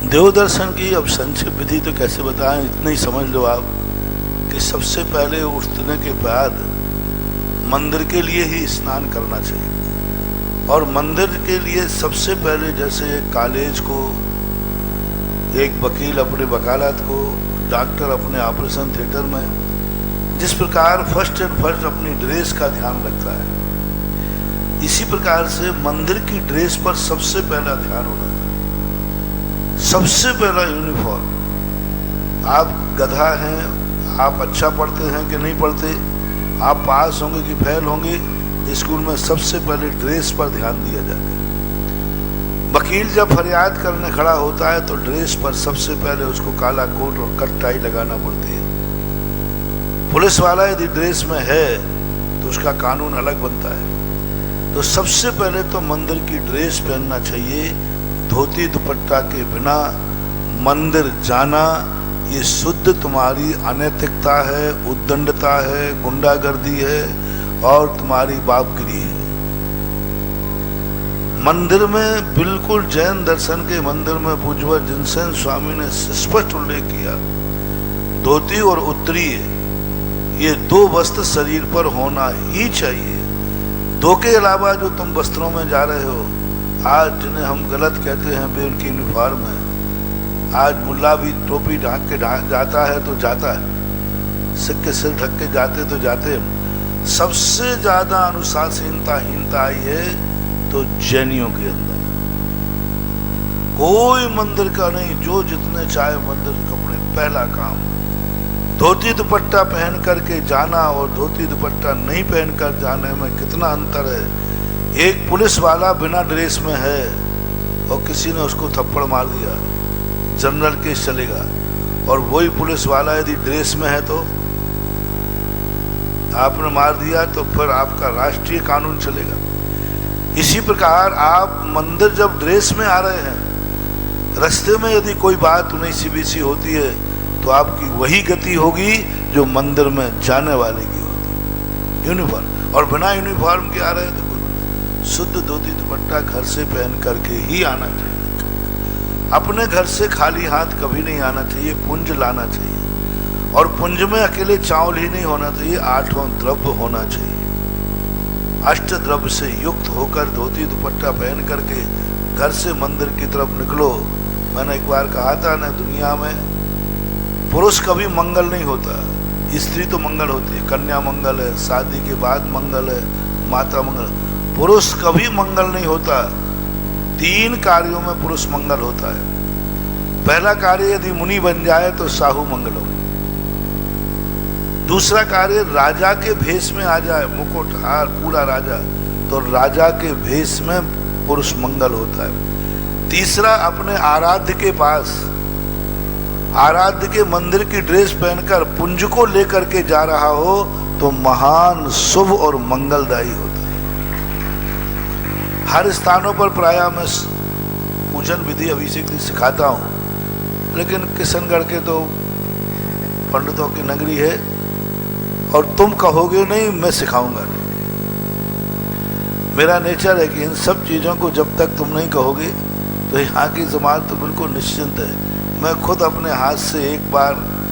देव दर्शन की अब संक्षिप्त विधि तो कैसे बताएं, इतना ही समझ लो आप कि सबसे पहले उठने के बाद मंदिर के लिए ही स्नान करना चाहिए। और मंदिर के लिए सबसे पहले जैसे कॉलेज को, एक वकील अपने वकालत को, डॉक्टर अपने ऑपरेशन थिएटर में जिस प्रकार फर्स्ट एंड फर्स्ट अपनी ड्रेस का ध्यान रखता है, इसी प्रकार से मंदिर की ड्रेस पर सबसे पहला ध्यान होना चाहिए। सबसे पहला यूनिफॉर्म। आप गधा हैं, आप अच्छा पढ़ते हैं कि नहीं पढ़ते, आप पास होंगे कि फेल होंगे, स्कूल में सबसे पहले ड्रेस पर ध्यान दिया जाता है। वकील जब फरियाद करने खड़ा होता है तो ड्रेस पर सबसे पहले उसको काला कोट और कट टाई लगाना पड़ती है। पुलिस वाला यदि ड्रेस में है तो उसका कानून अलग बनता है। तो सबसे पहले तो मंदिर की ड्रेस पहनना चाहिए। धोती दुपट्टा के बिना मंदिर जाना ये शुद्ध तुम्हारी अनैतिकता है, उद्दंडता है, गुंडागर्दी है और तुम्हारी बापगिरी है। मंदिर में बिल्कुल जैन दर्शन के मंदिर में पूज्य जिनसेन स्वामी ने स्पष्ट उल्लेख किया, धोती और उत्तरीय ये दो वस्त्र शरीर पर होना ही चाहिए। दो के अलावा जो तुम वस्त्रों में जा रहे हो, आज जिन्हें हम गलत कहते हैं वे उनकी यूनिफॉर्म है। आज मुल्ला भी टोपी ढाक के जाता है तो जाता है, सिक्के सिर ढक के जाते तो जाते हैं। सबसे ज्यादा अनुशासनहीनता आई है तो जैनियों के अंदर। कोई मंदिर का नहीं, जो जितने चाहे मंदिर कपड़े, पहला काम धोती दुपट्टा पहन करके जाना और धोती दुपट्टा नहीं पहनकर जाने में कितना अंतर है। एक पुलिस वाला बिना ड्रेस में है और किसी ने उसको थप्पड़ मार दिया, जनरल केस चलेगा। और वही पुलिस वाला यदि ड्रेस में है तो आपने मार दिया तो फिर आपका राष्ट्रीय कानून चलेगा। इसी प्रकार आप मंदिर जब ड्रेस में आ रहे हैं, रास्ते में यदि कोई बात 19-20 होती है तो आपकी वही गति होगी जो मंदिर में जाने वाले की होती। यूनिफॉर्म, और बिना यूनिफॉर्म के आ रहे हैं तो शुद्ध धोती दुपट्टा घर से पहन करके ही आना चाहिए। अपने घर से खाली हाथ कभी नहीं आना चाहिए, पुंज लाना चाहिए। और पुंज में अकेले चावल ही नहीं होना चाहिए, 8 द्रव्य होना चाहिए। 8 द्रव्य से युक्त होकर धोती दुपट्टा पहन करके घर से मंदिर की तरफ निकलो। मैंने एक बार कहा था ना, दुनिया में पुरुष कभी मंगल नहीं होता, स्त्री तो मंगल होती है। कन्या मंगल है, शादी के बाद मंगल है, माता मंगल। पुरुष कभी मंगल नहीं होता। 3 कार्यों में पुरुष मंगल होता है। पहला कार्य यदि मुनि बन जाए तो साहू मंगल हो। दूसरा कार्य राजा के भेष में आ जाए, मुकुट हार पूरा राजा, तो राजा के भेष में पुरुष मंगल होता है। तीसरा अपने आराध्य के पास, आराध्य के मंदिर की ड्रेस पहनकर पुंज को लेकर के जा रहा हो तो महान शुभ और मंगलदायी होता है। हर स्थानों पर प्रायः मैं पूजन विधि अभिषेक सिखाता हूँ, लेकिन किशनगढ़ के तो पंडितों की नगरी है और तुम कहोगे नहीं, मैं सिखाऊंगा नहीं। मेरा नेचर है कि इन सब चीज़ों को जब तक तुम नहीं कहोगे तो यहाँ की जमात तो बिल्कुल निश्चिंत है। मैं खुद अपने हाथ से एक बार